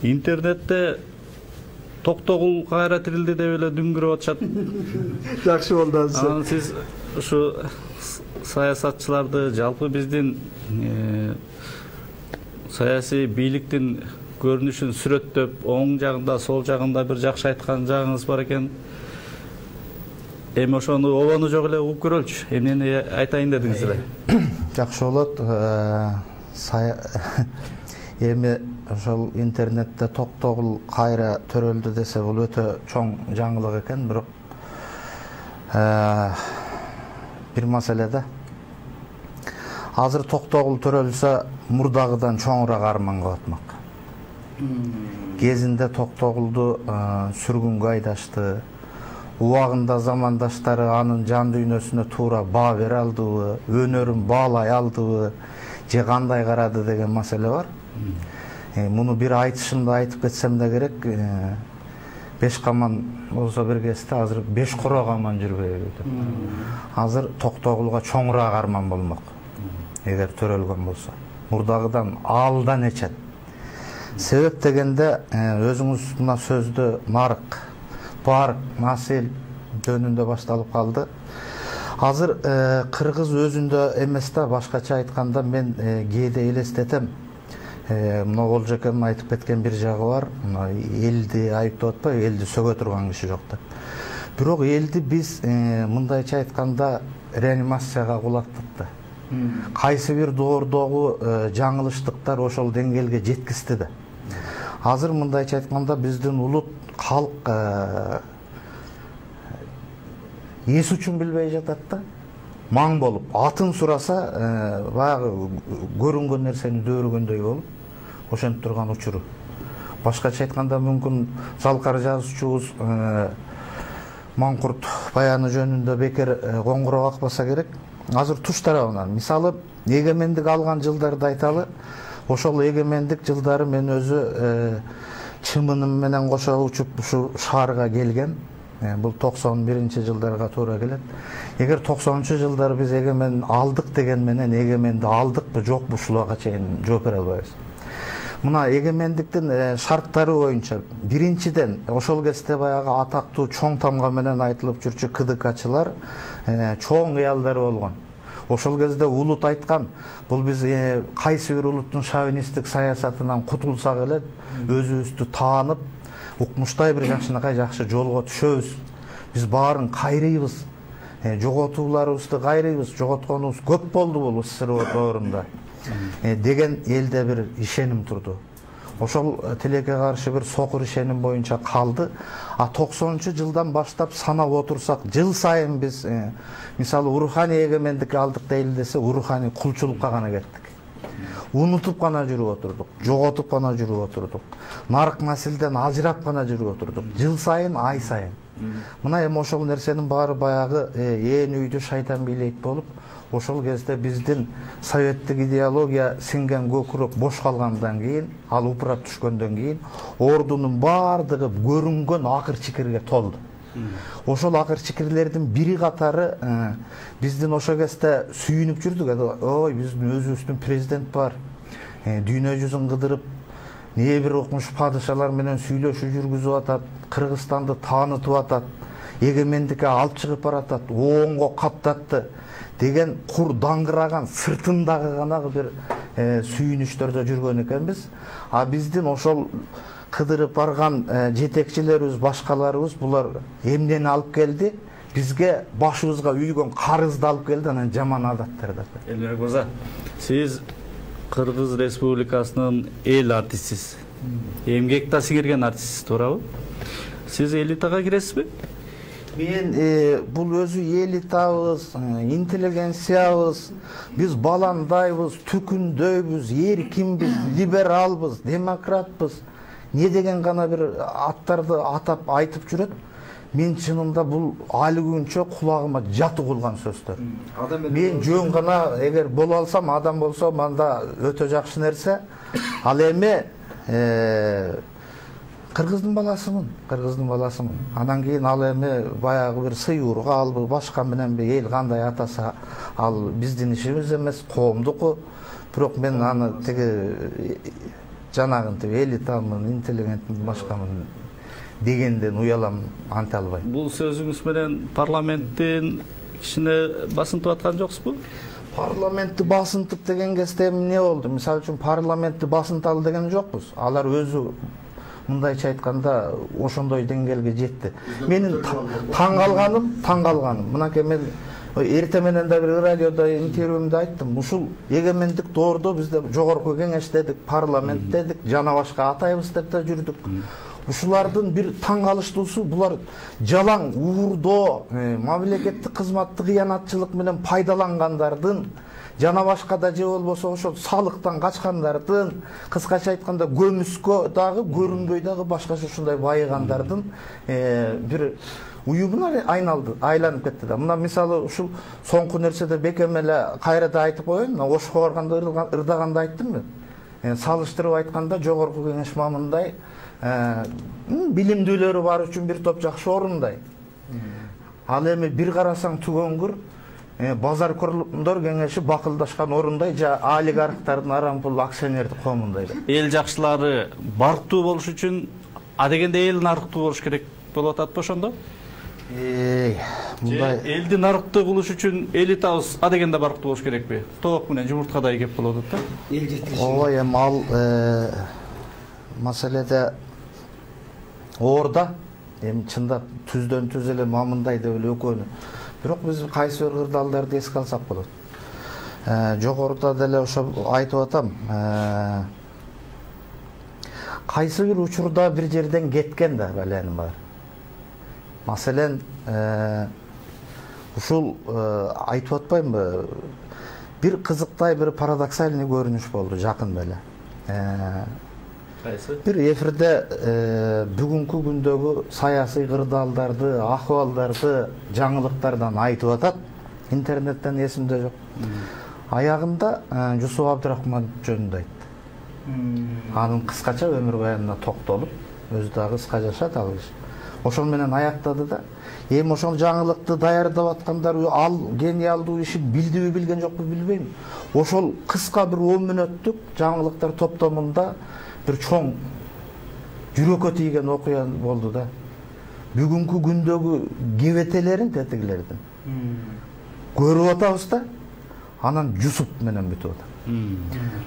интернетте токтогул кайра тирилди деп эле дүңгүрүп атышат. Жакшы болду азыр. Анан сиз ушу саясатчыларды, жалпы биздин саясий бийликтин көрүнүшүн сүрөттөп, оң жагында, сол жагында бир жакшы айткан жагыңыз бар экен. Эми ошону обону жок эле угуп көрөлүчү. Эмнени айтайын дедиңиз эле? Жакшы болот. Эми ошол интернетте токтогул кайра төрөлдү десе бул өтө чоң жаңылык экен, бирок бир маселе да. Азыр токтогул төрөлсө мурдагыдан чоңураак арманга батмак. Кезинде токтогулду сүргүнгө айдашты. Убагында замандаштары анын жан дүйнөсүнө туура баа бере алдыбы, өнөрүн баалай алдыбы, же кандай карады деген маселе бар. Муну бир айтышымда айтып кетсем да керек. 5 каман болсо бир кезде азыр 5 короо каман жүрбөйбү деп. Азыр токтогулга чоңураак арман болмок. Эгер төрөлгөн болсо, мурдагыдан алда нечет. Себеп дегенде өзүңүз мына сөздү нарык, парк, насил жөнүндө башталып калды. Азыр кыргыз өзүндө эмес да, башкача айтканда мен кээде элестетем. Мына Олжекем айтып кеткен бир жагы бар. Элди айыптап атпайбы, элди сөгө турган киши жок деп. Бирок элди биз мындайча айтканда реанимацияга кулаттык да. Кайсы бир доордогу жаңылыштыктар ошол деңгээлге жеткизди да. Азыр мындайча айтканда биздин улут, калк эс үчүн билбей жатат да. Маң болуп, атын сураса, баягы көрүнгөн нерсени дөөрүгөндөй болуп, ошентип турган учуру. Башкача айтканда мүмкүн залкар жазуучубуз Маңкурт баяны жөнүндө бекер коңгуроо какпаса керек. Азыр туш тарабынан, мисалы, эгемендик алган жылдарды айталы. Ошол эгемендик жылдары мен өзү чымыным менен кошо учуп ушу шаарга келген. Бул 91-жылдарга туура келет. Эгер 90-жылдары биз эгемен алдык деген менен эгеменди алдыкпы, жокпу ушуларга чейин жооп бере албайбыз. Мына эгемендиктин шарттары боюнча биринчиден ошол кезде баягы атактуу чоң тамга менен айтылып жүрчү КДКчылар чоң ыялдары болгон. Ошол кезде улут айткан, бул биз кайсы бир улуттун шовинисттик саясатынан кутулсак эле өзүбүздү таанып, укмуштай бир жакшынакай жакшы жолго түшөбүз. Биз баарын кайрыйбыз. Жоготууларыбызды кайрыйбыз. Жоготконубуз көп болду бул СССР доорунда. Деген элде бир ишеним турду. Ошол тилекке каршы бир сокур ишеним боюнча калды. 90-жылдан баштап санап отурсак, жыл сайын биз мисалы уруханий эгемендик алдык дейли десе, уруханий кулчулукка гана кеттик. Унутуп гана жүрүп отурдук, жоготуп гана жүрүп отурдук. Нарык насилден ажырап гана жүрүп отурдук. Жыл сайын, ай сайын. Мына эми ошол нерсенин баары баягы ээн үйдү шайтан бийлейт болуп, ошол кезде биздин советтик идеология сиңген көкүрөк бош калгандан кийин, ал упурап түшкөндөн кийин, ордунун баардыгы көрүнгөн акыр чикирге толду. Ошол акыр чикирлердин бири катары биздин ошол кезде сүйүнүп жүрдүк. Ой, биздин өзүбүздүн президент бар. Дүйнө жүзүн кыдырып, не бир окмуш падышалар менен сүйлөшүү жүргүзүп атат, Кыргызстанды таанытып атат, эгемендикке алып чыгып баратат, оонго каптатты деген кур даңгыраган сыртындагы гана бир сүйүнүчтөрдө жүргөн экенбиз. А биздин ошол кыдырып барган жетекчилерибиз, башкаларыбыз булар эмнени алып келди? Бизге башыбызга үйгөн карызды алып келди, анан жаман адаттарды. Элбек мырза, сиз Кыргыз Республикасынын эл артистисиз. Эмгекте сиңирген артистсиз, туурабы? Сиз элитага киресизби? Мен бул өзү элитабыз, интеллигенциябыз, биз баландайбыз, түкүндөйбүз, эркинбиз, либералбыз, демократбыз. Не деген гана бир аттарды атап айтып жүрөт. Мен чынында бул али күнчө кулагыма жат угулган сөздөр. Мен жөн гана эгер боло алсам, адам болсом, анда өтө жакшы нерсе. Ал эми кыргыздын баласымын. Андан кийин ал эми баягы бир сыйуурга албы, башка менен эл кандай атаса, ал биздин ишибиз эмес, коомдуку. Бирок мен аны теги жанагынтип элитамын, интеллигентмин, башкамын дегенден уялам, анте албайм. Бул сөзүңүз менен парламенттин кишине басынтып аткан жоксузбу? Парламентти басынтып деген кезде эмне болду? Мисалы үчүн парламентти басынталы деген жокпуз. Алар өзү мындайча айтканда ошондой деңгээлге жетти. Менин таң калганым, мынакей мен эрте менен да бир радиодо интервьюмда айттым. Ушул эгемендик доордо бизде жогорку кеңеш дедик, парламент дедик, жана башка атайбыз деп да жүрдүк. Ушулардын бир таң калыштуусу булар жалаң уурдоо, мамлекеттик кызматты кыянатчылык менен пайдалангандардын, жана башка да же болбосо ошол салыктан качкандардын, кыскача айтканда көмүскө дагы, көрүнбөй дагы башкача ушундай байыгандардын бир уюмуна айланып кетти да. Мына мисалы ушул соңку нерседе бекем эле кайра да айтып коеюн. Ошко барганда ырдаганда айттым мен. Салыштырып айтканда жогорку кеңеш мамындай билимдүүлөрү бар үчүн бир топ жакшы орундай. Ал эми бир карасаң түгөнгүр базар курулумдар кеңеши бакылдашкан орундай, жа олигархтардын арам пул акционердик коомундай. Эл жакшылары барктуу болуш үчүн адегенде эл нарыктуу болуш керек болуп атат ошондо? Мындай элди нарыктуу кылыш үчүн элитабыз адегенде барктуу болуш керекпи? Тоок менен жумурткадай кеп болуп атат да. Эл жетиши. Ооба, эми ал маселеде орда, эми чындап түздөн түз эле мамындай деп эле өкөнү. Бирок биз кайсы бир кырдаалдарды эске алсак болот. Жогоруда деле ошо айтып атам. Кайсы бир учурда бир жерден кеткен да баленин бар. Маселен, ушул айтып атпаймынбы? Бир кызыктай, бир парадоксальный көрүнүш болду жакын беле. Кайсы? Бир эфирде бүгүнкү күндөгү саясий кырдаалдарды, акыбалдарды, жаңылыктардан айтып атат. Интернеттен эсимде жок. Аягында Жусуп Абдрахманов жөнүндө айтты. Анын кыскача өмүр баянына токтолуп, өзү дагы кыска жашат ал киши. Ошол менен аяктады да. Эми ошол жаңылыкты даярдап аткандар ал гениалдуу иши билдиби билген жокпу билбейм. Ошол кыска бир 10 мүнөттүк жаңылыктар топтомунда бир чоң жүрөккө тийген окуя болду да. Бүгүнкү күндөгү кебетелерин тетигилердин көрүп атабыз да. Анан Жусуп менен бүтүп атат.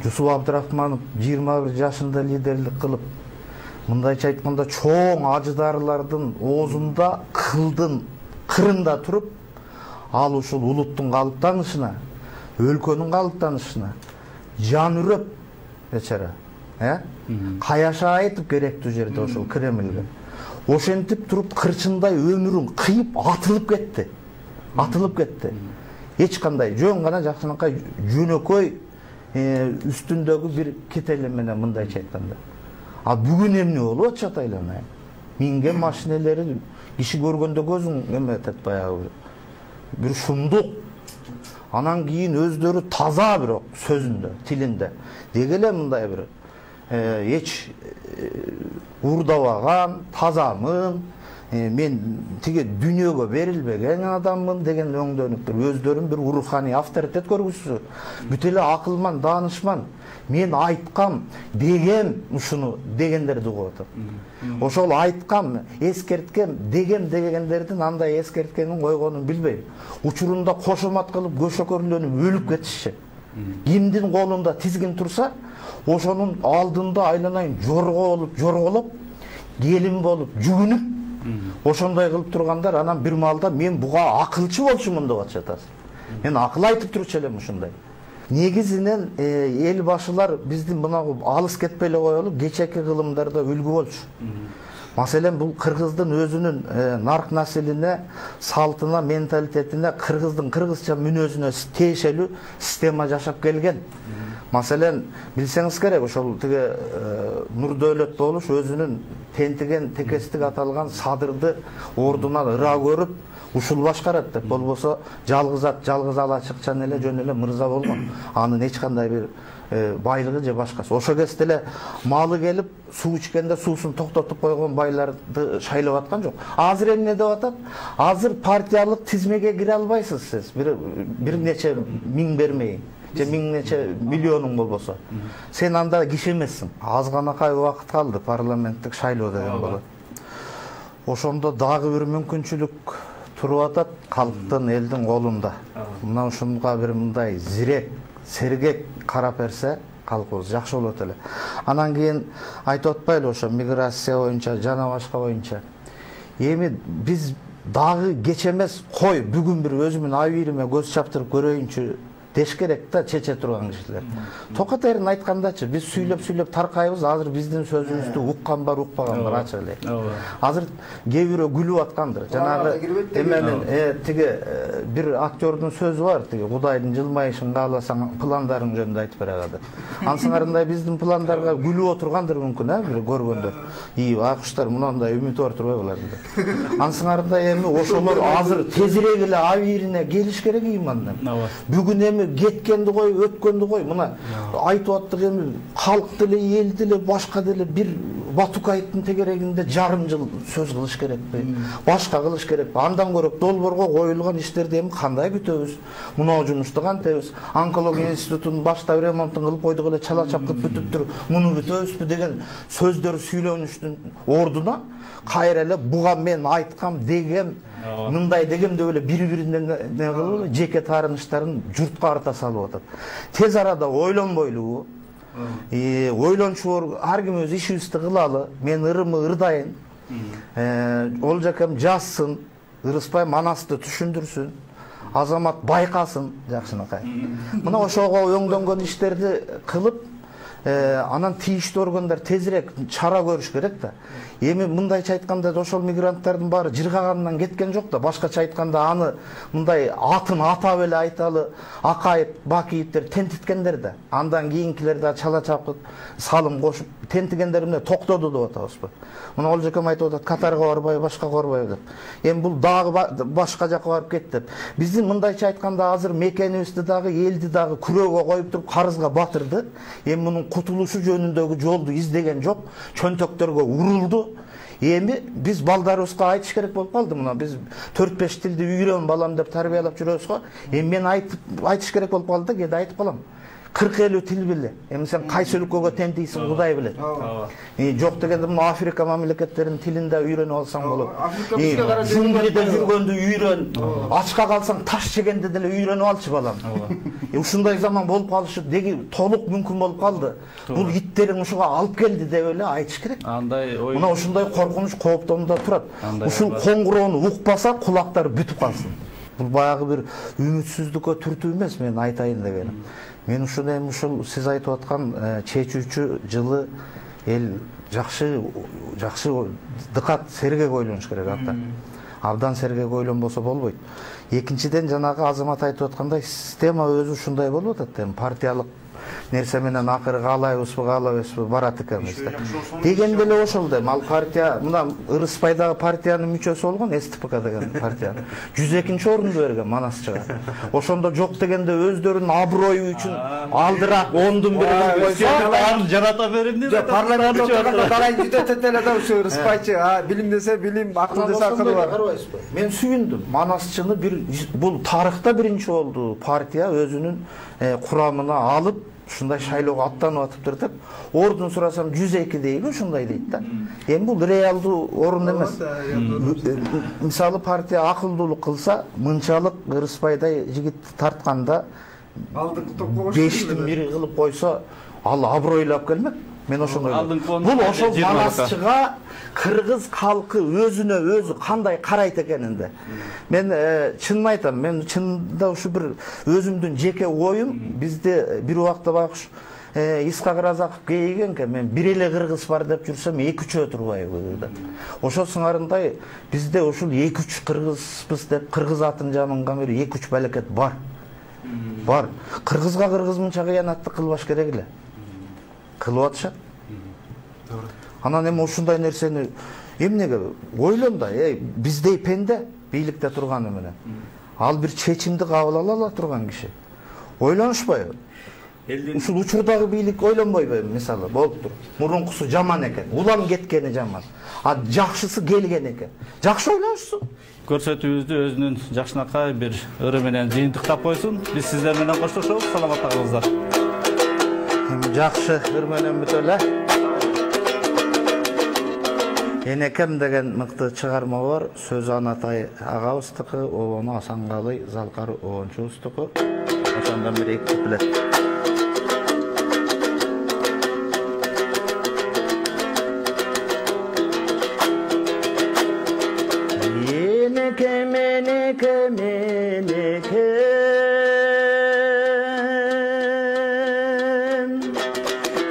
Жусуп Абдрахманов 21 жашында лидерлик кылып, мындайча айтканда чоң ажыдарлардын оозунда, кылдын кырында туруп, ал ушул улуттун калыптанышына, өлкөнүн калыптанышына жан үрөп бечара, каяша айтып керектүү жерде ошол Кремльге. Ошентип туруп кырчындай өмүрүн кыйып атылып кетти. Эч кандай жөн гана жакшынакай жөнөкөй үстүндөгү бир кетели менен мындайча айтканда. А бүгүн эмне болуп атышат айланайын? Минген машинелери киши көргөндө көзүң эметет баягы. Бир шумдук. Анан кийин өздөрү таза бирок сөзүндө, тилинде. Дегеле мындай бир эч уурдабаган, тазамын, мен тиге дүйнөгө берилбеген адаммын деген өңдөнүп өздөрүн бир руханий авторитет көргүзсү. Бүт эле акылман, даанышман, мен айткам, дегем ушуну дегендерди угуп атат. Ошол айткам, эскерткем, дегем дегендердин андай эскерткенин койгонун билбейм. Учурунда кошомат кылып, көшөкөрлөнүп өлүп кетишчи. Кимдин колунда тизгин турса, ошонун алдында айланайын жорголоп, келин болуп, жүгүнүп, ошондой кылып тургандар, анан бир маалда мен буга акылчы болчумун деп атышат. Мен акыл айтып турчу элем ушундай. Негизинен эл башылар биздин мынагы алыс кетпей эле коелу, кечээки кылымдарда үлгү болчу. Маселен бул кыргыздын өзүнүн нарк населине, салтына, менталитетине, кыргыздын кыргызча мүнөзүнө тиешелүү система жашап келген. Маселен, билсеңиз керек, ошол тиге Нурдөөлөт болуш өзүнүн тентиген, текестик аталган садырды ордунан ыра көрүп, ушул башкарат деп, болбосо жалгыз ат, жалгыз ала чыкчан эле жөн эле мырза болгон. Анын эч кандай бир байлыгы же башкасы. Ошо кезде эле малы келип, суу ичкенде суусун токтотуп койгон байларды шайлап аткан жок. Азыр эмне деп атат? Азыр партиялык тизмеге кире албайсыз сиз. Бир нече миң бермей. же миң нече миллионуң болбосо сен анда киши эмессиң. Азганакай убакыт калды, парламенттик шайлоо деген болот. Ошондо дагы бир мүмкүнчүлүк туруп атат, калктын, элдин колунда. Мына ушунга бир мындай зирек, сергек карап берсе, калкыбыз жакшы болот эле. Анан кийин айтып атпайлы ошо миграция боюнча жана башка боюнча. Эми биз дагы кеч эмес, кой бүгүн бир өзүмдүн абийириме көз чаптырып көрөйүнчү деш керек да чече турган кишилер. Токатерин айткандачы, биз сүйлөп таркайбыз, азыр биздин сөзүбүздү уккан бар, укпаган бар ачык эле. Азыр кээ бирөө күлүп аткандыр. Жанагы эменин тиги бир актёрдун сөзү бар, тиги Кудайдын жылмайышын кааласаң пландарың жөнүндө айтып берет. Ансыңарындай биздин пландарга күлүп отургандыр мүмкүн, бир көргөндөр. Акуштар мындай үмүт бар турбай булар деп. Ансыңарындай эми ошолор азыр тезирээк эле абийирине келиш керек имандан. Бүгүн эми кеткенди кой, өткөндү кой. Мына айтып аттык эми калк деле, эл деле, башка деле бир Батукаевдин тегерегинде жарым жыл сөз кылыш керекпи? Башка кылыш керекпи? Андан көрөк долбоорго коюлган иштерди эми кандай бүтөбүз? Мына жумушту кантебиз? Онкология институтунун баштап ремонтун кылып койдук эле, чала чапкып бүтүптүр. Муну бүтөбүзбү деген сөздөр сүйлөнүштүн ордуна кайра эле буга мен айткам, дегем, мындай дегем деп эле бири-бирине не кылып жеке таарыныштарын журтка арта салып атат. Тез арада ойлонбойлубу? Ойлончу ар ким өз ишибизди кылалы. Мен ырымы ырдайын. Ол жакем жазсын, ырыспай Манасты түшүндүрсүн. Азамат байкасын, жакшынакай. Мына ошого өңдөнгөн иштерди кылып, анан тийиштүү органдар тезирээк чара көрүш керек да. Эми мындайча айтканда ошол мигранттардын баары жыргаганынан кеткен жок да. Башкача айтканда аны мындай атын атап эле айталы, Акаев, Бакиевдер тентиткендер да. Андан кийинкилер да чала чапкып, салым кошуп тентигендер эмне токтоду деп атабызбы? Мына ол жакем айтып атат, Катарга барбай, башка барбай деп. Эми бул дагы башка жака барып кетти деп. Биздин мындайча айтканда азыр мекенибизди дагы, элди дагы күрөөгө коюп туруп карызга батырды. Эми мунун кутулушу жөнүндөгү жолду издеген жок, чөнтөктөргө урулду. Эми биз балдарыбызга айтыш керек болуп калды. Мына биз 4-5 тилди үйрөн балам деп тарбиялап жүрөбүз го. Эми мен айтыш керек болуп калды да, кээде айтып калам. 40-50 тил биле. Эми сен кайсы өлкөгө тентийсиң, Кудай билет. Жок дегенде мына Африка мамлекеттеринин тилинде үйрөнүп алсаң болот. Жунгулде жүргөндү үйрөн. Ачка калсаң таш жегенде деле үйрөнүп алчы балам. Ушундай заман болуп калышы деги толук мүмкүн болуп калды. Бул иттериң ушуга алып келди деп эле айтыш керек. Мына ушундай коркунуч, кооптонууда турат. Ушул коңгуроону укпаса кулактары бүтүп калсын. Бул баягы бир үмүтсүздүккө түртүү эмес, мен айтайын дегеним. Мен ушул эми ушул сиз айтып аткан чечүүчү жылы эл жакшы дыкат, сергек ойлонуш керек ата. Абдан сергек ойлонбосо болбойт. Экинчиден жанагы Азамат айтып аткандай система өзү ушундай болуп атат эми партиялык нерсе менен акыры каалайбызбы, каалабайбызбы барат экенбиз да. Дегенде эле ошол да, ал партия, мына Ырыспайдагы партиянын мүчөсү болгон, СТПК деген партия. 102-нчи орунду берген Манасчыга. Ошондо жок дегенде өздөрүнүн аброю үчүн алдыраак 10-дун бирин койсо, аны жарата берем деп парламентте далай жүдөтөт эле да ушу Ырыспайчы. Билим десе билим, акыл десе акыл бар. Мен сүйүндүм. Манасчыны бул тарыхта биринчи болду партия өзүнүн курамына алып ушундай шайлоого аттанып атыптыр деп, ордун сурасам 102 дейби, ушундай дейт да. Эми бул реалдуу орун эмес. Мисалы партия акылдуулук кылса, мынчалык Ырыспайдай жигитти тартканда 5-тин бири кылып койсо, ал абройлап келмек. Мен ошондой. Бул ошол Манасчыга кыргыз калкы өзүнө өзү кандай карайт экенинде. Мен чынын айтам, мен чынында ушу бир өзүмдүн жеке оюм, бизде бир убакта байкуш Исхак Разаков кейген экен, мен бир эле кыргыз бар деп жүрсөм 2-3 турбайбы деп. Ошол сыңарындай бизде ушул 2-3 кыргызбыз деп кыргыз атын жаманган бир 2-3 балекет бар. Бар. Кыргызга кыргыз мынча кыянатты кылбаш керек эле. Кылып атышат. Анан эми ушундай нерсени эмнеге ойлон да, биздей пенде бийликте турганы менен. Ал бир чечимди кабыл ала турган киши. Ойлонушпайбы? Ушул учурдагы бийлик ойлонбойбу мисалы болуптур. Мурункусу жаман экен, улам кеткени жаман. А жакшысы келген экен. Жакшы ойлонушсун. Көрсөтүүбүздү өзүнүн жакшынакай бир ыры менен жыйынтыктап койсун. Биз сиздер менен коштошобуз. Саламатта калыңыздар. Жакшы ыр менен бүтөлө. Энекем деген мыкты чыгарма бар. Сөз Анатай агабыздыкы, обону Асангалый Залкар оончубуздуку. Ошондон бир эки куплет. Enekем, enekem, enekem,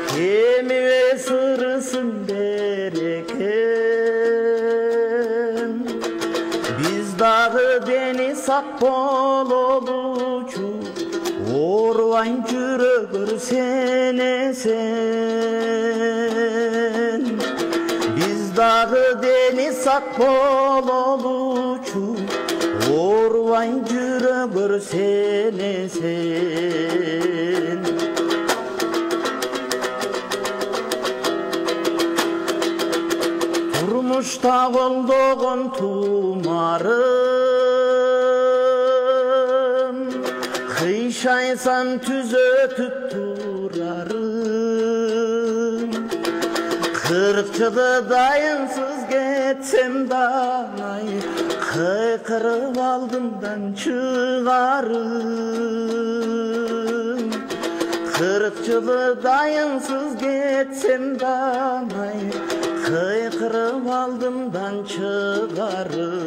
kemi ve sırısın berekem. Biz dağı deniz akbol olucu, orvan çürügür sene sen. Biz dağı deniz akbol olucu, orvan çürügür sene sen. Turmuşta kolduğun tumarım, kıyşaysan tüzötüp durarım. 40 yılı dayınsız geçsem danay, kıykırıp aldımdan çıkarım. 40 yılı dayınsız geçsem danay, kıykırıp aldımdan çıkarım.